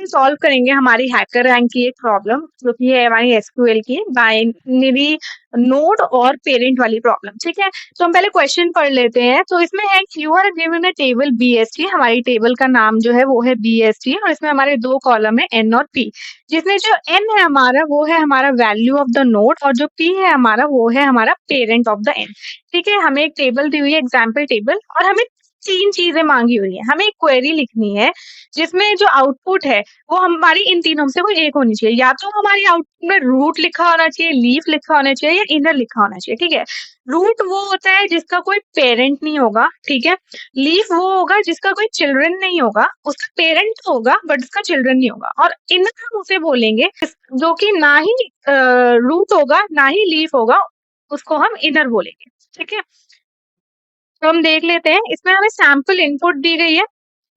हम सॉल्व करेंगे हमारी हैकर रैंक की एक प्रॉब्लम, जो कि है हमारी एसक्यूएल की बाइनरी नोड और पेरेंट वाली प्रॉब्लम। ठीक है, तो हम पहले क्वेश्चन पढ़ लेते हैं। तो इसमें है you are given a table BST, हमारी टेबल का नाम जो है वो है बीएसटी, और इसमें हमारे दो कॉलम है एन और पी, जिसमें जो एन है हमारा वो है हमारा वैल्यू ऑफ द नोड, और जो पी है हमारा वो है हमारा पेरेंट ऑफ द एन। ठीक है, हमें एक टेबल दी हुई है, एग्जाम्पल टेबल, और हमें तीन चीजें मांगी हुई है। हमें एक क्वेरी लिखनी है जिसमें जो आउटपुट है वो हमारी इन तीनों में से कोई एक होनी चाहिए। या तो हमारी आउटपुट में रूट लिखा होना चाहिए, लीफ लिखा होना चाहिए, या इनर लिखा होना चाहिए। ठीक है, रूट वो होता है जिसका कोई पेरेंट नहीं होगा। ठीक है, लीफ वो होगा जिसका कोई चिल्ड्रन नहीं होगा, उसका पेरेंट तो होगा बट उसका चिल्ड्रन नहीं होगा। और इनर हम उसे बोलेंगे जो कि ना ही रूट होगा ना ही लीफ होगा, उसको हम इनर बोलेंगे। ठीक है, तो हम देख लेते हैं। इसमें हमें सैंपल इनपुट दी गई है,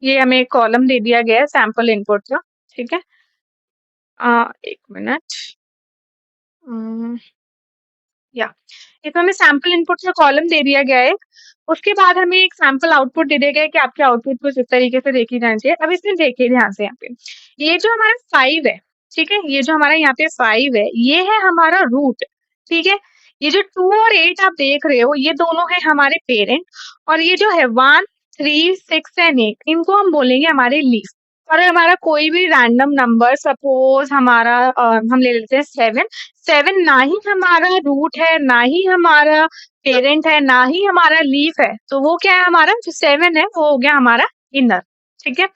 ये हमें एक कॉलम दे दिया गया है सैंपल इनपुट का। ठीक है, एक मिनट, या इसमें हमें सैंपल इनपुट का कॉलम दे दिया गया है। उसके बाद हमें एक सैंपल आउटपुट दे दिया गया है कि आपके आउटपुट कुछ इस तरीके से देखी जानी चाहिए। अब इसमें देखिए ध्यान से, यहाँ पे ये जो हमारा 5 है, ठीक है, ये जो हमारा यहाँ पे 5 है, ये है हमारा रूट। ठीक है, ये जो 2 और 8 आप देख रहे हो, ये दोनों है हमारे पेरेंट, और ये जो है 1, 3, 6 एंड 8, इनको हम बोलेंगे हमारे लीफ। और हमारा कोई भी रैंडम नंबर, सपोज हमारा हम ले लेते हैं 7, 7 ना ही हमारा रूट है, ना ही हमारा पेरेंट है, ना ही हमारा लीफ है, तो वो क्या है, हमारा जो 7 है वो हो गया हमारा इनर। ठीक है,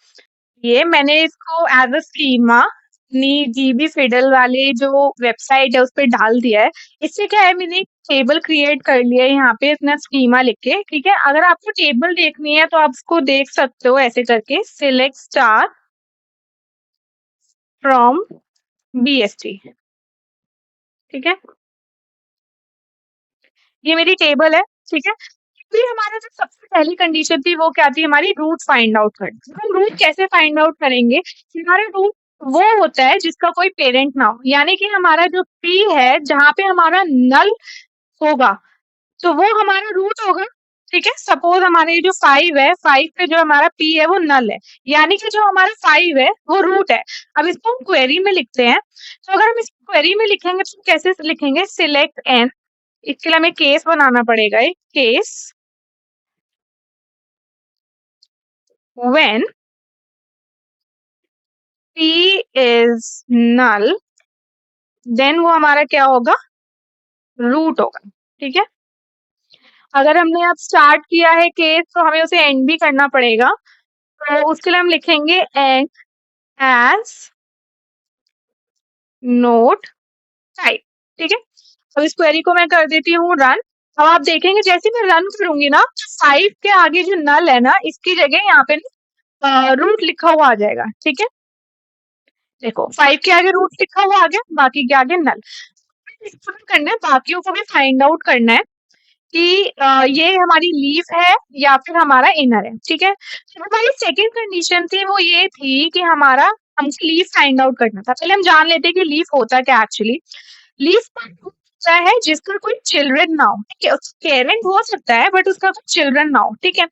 ये मैंने इसको एज अ स्कीमा अपनी जीबी फिडल वाली जो वेबसाइट है उस पर डाल दिया है। इससे क्या है, मैंने एक टेबल क्रिएट कर लिया है यहाँ पे इतना स्कीमा लिख के। ठीक है, अगर आपको टेबल देखनी है तो आप उसको देख सकते हो ऐसे करके, सिलेक्ट स्टार फ्रॉम बीएसटी। ठीक है, ये मेरी टेबल है। ठीक है, फिर हमारा जो सबसे पहली कंडीशन थी वो क्या थी, हमारी रूट फाइंड आउट करना। हम रूट कैसे फाइंड आउट करेंगे, हमारा रूट वो होता है जिसका कोई पेरेंट ना हो, यानी कि हमारा जो पी है जहाँ पे हमारा नल होगा तो वो हमारा रूट होगा। ठीक है, सपोज हमारे ये जो 5 है, 5 पे जो हमारा पी है वो नल है, यानी कि जो हमारा 5 है वो रूट है। अब इसको हम क्वेरी में लिखते हैं, तो अगर हम इसको क्वेरी में लिखेंगे तो कैसे लिखेंगे, सिलेक्ट एन, इसके लिए हमें केस बनाना पड़ेगा, एक case when p is null, then वो हमारा क्या होगा, रूट होगा। ठीक है, अगर हमने अब स्टार्ट किया है केस तो हमें उसे एंड भी करना पड़ेगा, तो उसके लिए हम लिखेंगे एंड एज नोट टाइप। ठीक है, अब इस क्वेरी को मैं कर देती हूँ रन। अब आप देखेंगे जैसे मैं रन करूंगी ना, 5 के आगे जो नल है ना, इसकी जगह यहाँ पे रूट लिखा हुआ आ जाएगा। ठीक है, देखो 5 के आगे रूट लिखा हुआ आ गया, बाकी के आगे नल। करना है, बाकियों को भी फाइंड आउट करना है कि ये हमारी लीफ है या फिर हमारा इनर है। ठीक है, तो हमारी सेकंड कंडीशन थी वो ये थी कि हमारा हमको लीफ फाइंड आउट करना था। पहले हम जान लेते हैं कि लीफ होता क्या एक्चुअली। लीफ होता है जिसका कोई चिल्ड्रन ना हो। ठीक है, उसका पेरेंट हो सकता है बट उसका कोई चिल्ड्रन ना हो। ठीक है,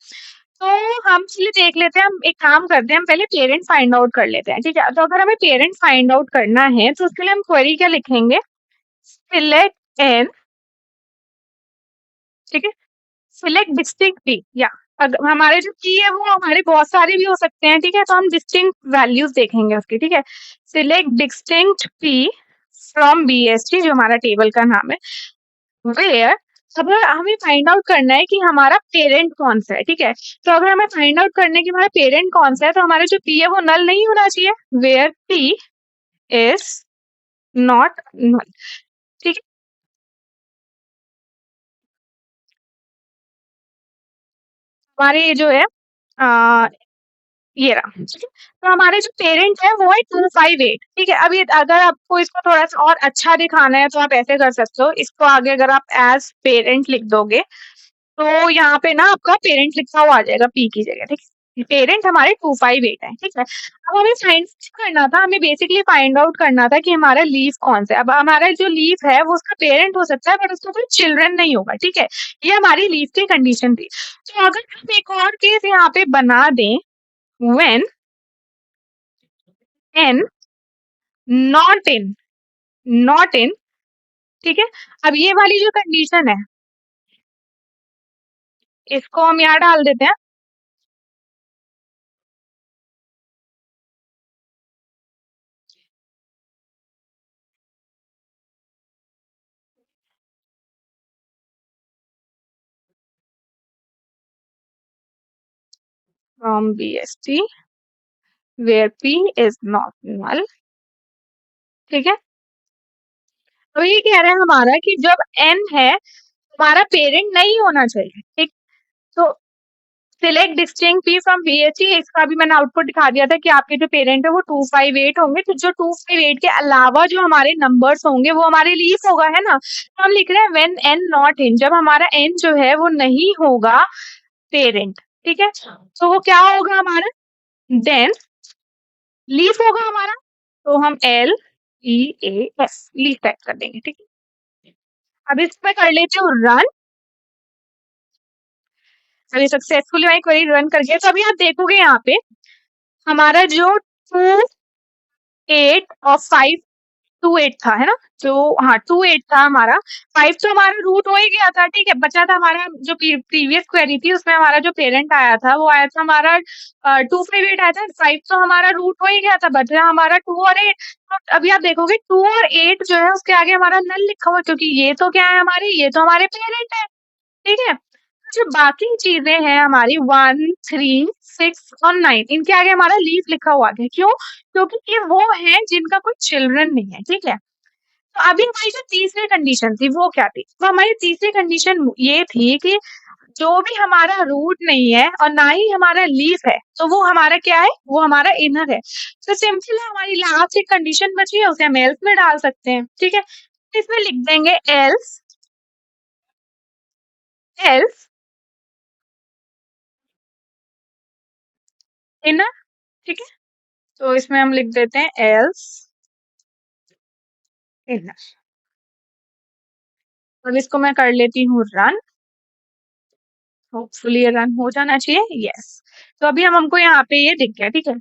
तो हम चलिए देख लेते हैं, हम एक काम करते हैं, हम पहले पेरेंट फाइंड आउट कर लेते हैं। ठीक है, तो अगर हमें पेरेंट फाइंड आउट करना है तो उसके लिए हम क्वेरी क्या लिखेंगे, सिलेक्ट एन, ठीक है, सिलेक्ट डिस्टिंक्ट पी, या अगर हमारे जो की है वो हमारे बहुत सारे भी हो सकते हैं। ठीक है, तो हम डिस्टिंक्ट वैल्यूज देखेंगे उसकी। ठीक है, select distinct P from BST, जो हमारा टेबल का नाम है, वेयर, अब हमें फाइंड आउट करना है कि हमारा पेरेंट कौन सा है। ठीक है, तो अगर हमें फाइंड आउट करना है कि हमारा पेरेंट कौन सा है, तो हमारा जो पी है वो नल नहीं होना चाहिए, where P is not null. ठीक है, हमारे ये जो है ये रहा। ठीक है, तो हमारे जो पेरेंट है वो है 258। ठीक है, अब ये अगर आपको इसको थोड़ा सा और अच्छा दिखाना है तो आप ऐसे कर सकते हो, इसको आगे अगर आप एज पेरेंट लिख दोगे तो यहाँ पे ना आपका पेरेंट लिखा हुआ आ जाएगा पी की जगह। ठीक है, पेरेंट हमारे 258 है। ठीक है, अब हमें फाइंड करना था, हमें बेसिकली फाइंड आउट करना था कि हमारा लीफ कौन सा है। अब हमारा जो लीफ है वो उसका पेरेंट हो सकता है बट उसका कोई चिल्ड्रन नहीं होगा। ठीक है, ये हमारी लीफ की कंडीशन थी। तो अगर हम एक और केस यहाँ पे बना दें, when एन नॉट इन ठीक है। अब ये वाली जो कंडीशन है इसको हम यहाँ डाल देते हैं, from BST where P is not null ठीक है। तो ये कह रहा है हमारा कि जब n है हमारा पेरेंट नहीं होना चाहिए ठीक। तो select distinct P from BST, इसका भी मैंने आउटपुट दिखा दिया था कि आपके जो पेरेंट है वो 258 होंगे, तो जो 258 के अलावा जो हमारे नंबर्स होंगे वो हमारे लीफ होगा है ना। तो हम लिख रहे हैं व्हेन n नॉट इन, जब हमारा n जो है वो नहीं होगा पेरेंट ठीक है, तो वो क्या होगा हमारा, देन लीफ होगा हमारा, तो हम LEAF लीफ टाइप कर देंगे ठीक है। अब इसमें कर लेते हो रन, अभी सक्सेसफुली हमारी क्वेरी रन कर गया। तो अभी आप देखोगे यहाँ पे हमारा जो 2 8 और 5 2 8 था है ना, जो हाँ 2 8 था हमारा, 5 तो हमारा रूट हो ही गया था ठीक है, बचा था हमारा जो प्रीवियस क्वेरी थी उसमें हमारा जो पेरेंट आया था वो आया था हमारा 258 आया था, 5 तो हमारा रूट हो ही गया था, बचा हमारा 2 और 8। तो अभी आप देखोगे 2 और 8 जो है उसके आगे हमारा नल लिखा हुआ है, क्योंकि ये तो क्या है हमारे, ये तो हमारे पेरेंट है ठीक है। जो बाकी चीजें हैं हमारी 1 3 6 और 9 इनके आगे हमारा लीव लिखा हुआ है, क्यों, क्योंकि ये वो है जिनका कोई चिल्ड्रन नहीं है ठीक है। तो अभी हमारी जो तीसरी कंडीशन थी वो क्या थी, तो हमारी तीसरी कंडीशन ये थी कि जो भी हमारा रूट नहीं है और ना ही हमारा लीफ है तो वो हमारा क्या है, वो हमारा इनर है। तो सिंपल है, हमारी लास्ट एक कंडीशन बची है उसे हम एल्स में डाल सकते हैं ठीक है। तो इसमें लिख देंगे एल्स एल्स इनर ठीक है। तो इसमें हम लिख देते हैं एल्स इनर। अब इसको मैं कर लेती हूँ रन, होपफुली ये रन हो जाना चाहिए, यस। तो अभी हमको यहाँ पे ये दिख गया ठीक है।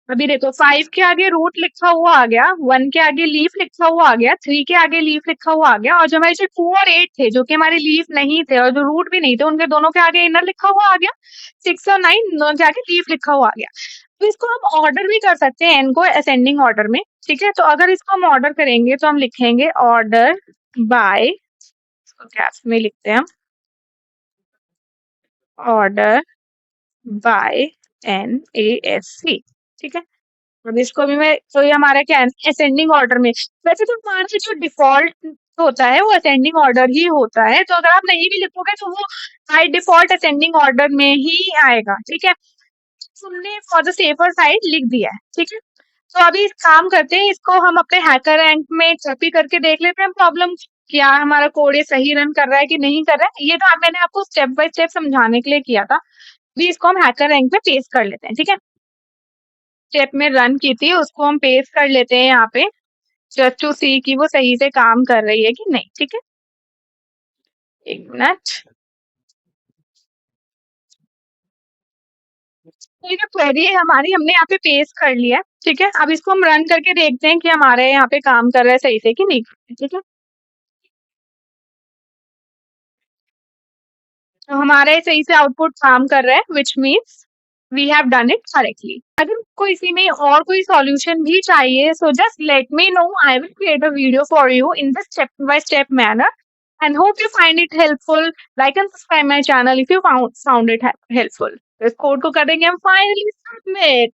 अभी देखो 5 के आगे रूट लिखा हुआ आ गया, 1 के आगे लीफ लिखा हुआ आ गया, 3 के आगे लीफ लिखा हुआ आ गया, और जो हमारे 2 और 8 थे जो कि हमारे लीफ नहीं थे और जो रूट भी नहीं थे उनके दोनों के आगे इनर लिखा हुआ आ गया, 6 और 9 दोनों के आगे लीफ लिखा हुआ आ गया। तो इसको हम ऑर्डर भी कर सकते हैं एन को असेंडिंग ऑर्डर में ठीक है। तो अगर इसको हम ऑर्डर करेंगे तो हम लिखेंगे ऑर्डर बाय, कैप्स में लिखते हैं हम ऑर्डर बाय NASC ठीक है। अब इसको भी मैं, तो ये हमारा क्या है असेंडिंग ऑर्डर में, वैसे तो हमारा जो डिफॉल्ट होता है वो असेंडिंग ऑर्डर ही होता है, तो अगर आप नहीं भी लिखोगे तो वो बाय डिफॉल्ट असेंडिंग ऑर्डर में ही आएगा ठीक है। हमने फॉर द सेफर साइड लिख दिया है ठीक है। तो अभी इस काम करते हैं, इसको हम अपने हैकर रैंक में कॉपी करके देख लेते हैं प्रॉब्लम, क्या हमारा कोड ये सही रन कर रहा है कि नहीं कर रहा है। ये तो मैंने आपको स्टेप बाय स्टेप समझाने के लिए किया था, अभी इसको हम हैकर रैंक में पेस्ट कर लेते हैं ठीक है। स्टेप में रन की थी उसको हम पेस्ट कर लेते हैं यहाँ पे, जस्ट टू सी कि वो सही से काम कर रही है कि नहीं ठीक है। एक मिनट, तो ये जो क्वेरी है हमारी हमने यहाँ पे पेस्ट कर लिया है ठीक है। अब इसको हम रन करके देखते हैं कि हमारे यहाँ पे काम कर रहा है सही से कि नहीं कर रहा है ठीक है। तो हमारे सही से आउटपुट काम कर रहा है, which means we have done it correctly. अगर आपको इसी में और कोई सॉल्यूशन भी चाहिए so just let me know, I will create a video for you in this step by step manner and hope you find it helpful. Like and subscribe my channel if you found it helpful. इस code को करेंगे हम finally submit.